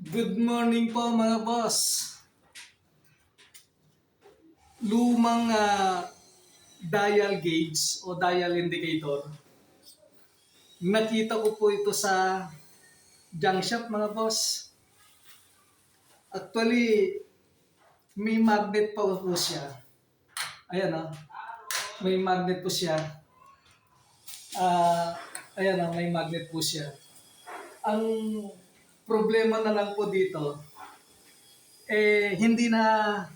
Good morning po mga boss. Lumang dial gauge o dial indicator. Nakita ko po ito sa junk shop mga boss. Actually, may magnet pa po siya. Ayan may magnet po siya. Ayan may magnet po siya. Ang problema na lang po dito, hindi na,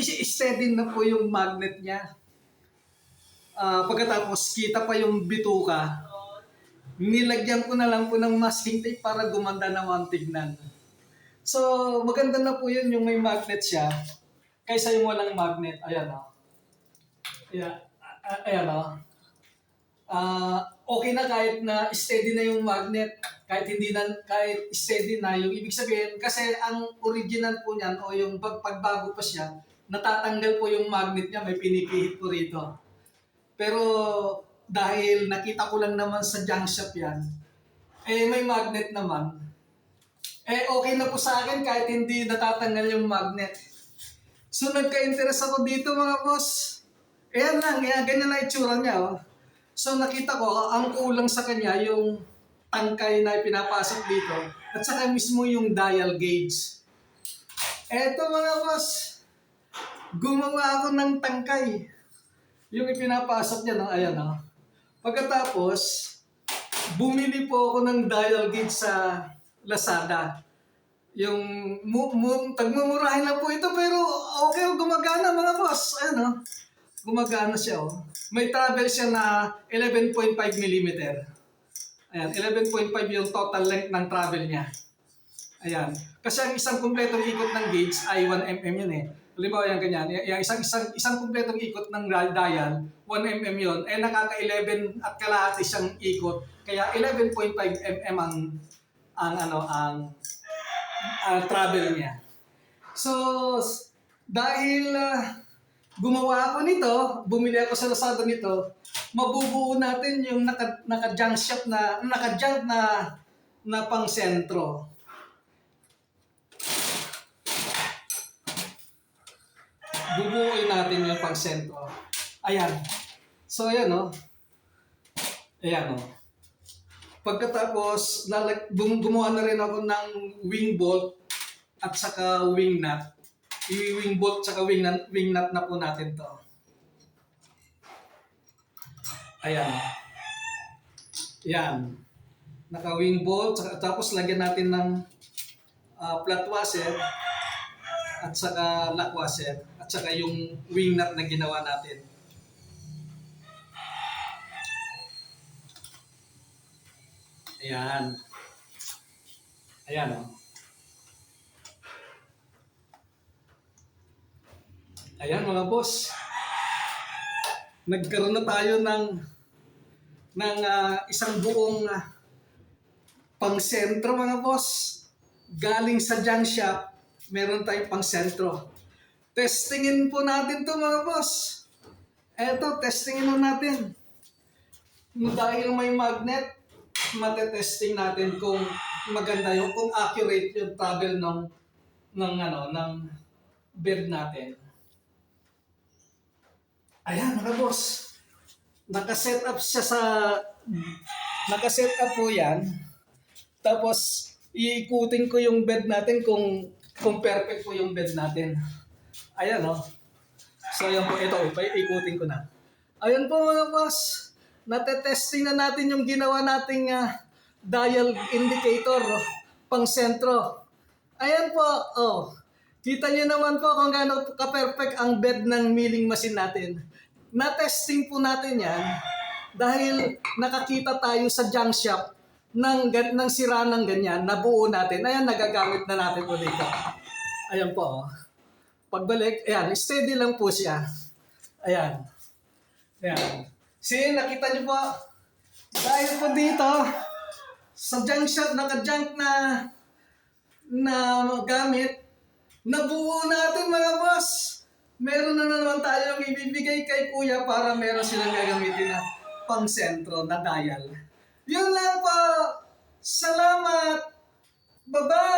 steady na po yung magnet niya. Pagkatapos, kita pa yung bituka, nilagyan ko na lang po ng masking tape para gumanda naman tignan. So, maganda na po yun yung may magnet siya, kaysa yung walang magnet. Ayan okay na kahit na steady na yung magnet, kahit steady na yung ibig sabihin, kasi ang original po niyan o yung pagbago pa siya, natatanggal po yung magnet niya, may pinipihit po rito. Pero dahil nakita ko lang naman sa junk shop yan, may magnet naman, okay na po sa akin kahit hindi natatanggal yung magnet. So nagka-interest ako dito mga boss. Ganyan na itsura niya. So nakita ko, ang kulang sa kanya yung tangkay na pinapasok dito at saka mismo yung dial gauge. Eto mga boss, gumawa ako ng tangkay. Yung ipinapasok niya, Pagkatapos, bumili po ako ng dial gauge sa Lazada. Yung tagmumurahin lang po ito pero okay, gumagana mga boss. Gumagana siya. May travel siya na 11.5 mm. Ayan, 11.5 yung total length ng travel niya. Ayan. Kasi ang isang kumpletong ikot ng gauge ay 1 mm yun eh. Halimbawa yan ganyan. Yung isang kumpletong ikot ng dial, 1 mm yun. Nakaka 11 at kalahati siyang ikot. Kaya 11.5 mm ang travel niya. So, dahil gumawa ako nito, bumili ako sa Lazada nito, mabubuo natin yung naka-junk shop na pang sentro. Bubuoin natin yung pang sentro. Ayan. So, ayan Ayan Pagkatapos, gumawa na rin ako ng wing bolt at saka wing nut. I-wing bolt at saka wing nut na po natin to. Ayan. Naka-wing bolt, tapos lagyan natin ng flat washer at saka lock washer at saka yung wing nut na ginawa natin. Ayan mga boss. Nagkaroon na tayo ng isang buong pang-sentro mga boss. Galing sa junk shop, meron tayong pang-sentro. Testingin po natin to mga boss. Eto, testingin mo natin. Dahil may magnet, matetesting natin kung maganda kung accurate yung travel ng bed natin. Ayan mga boss. Naka-set up po yan. Tapos iikutin ko yung bed natin kung perfect po yung bed natin. Ayan So ayan po, ito ikutin ko na. Ayan po mga boss. Natetesting na natin yung ginawa nating dial indicator pang sentro. Ayan po, kita nyo naman po kung gaano ka-perfect ang bed ng milling machine natin. Na-testing po natin yan dahil nakakita tayo sa junk shop ng sira ng ganyan, nabuo natin. Ayan, nagagamit na natin po dito. Ayan po. Pagbalik, steady lang po siya. Ayan. See, nakita niyo po, dahil po dito, sa junk shop, naka-junk na gamit, nabuo natin mga boss. Meron na naman tayong ibibigay kay kuya para meron silang gagamitin na pang sentro na dial. Yun lang po. Salamat. Bye-bye.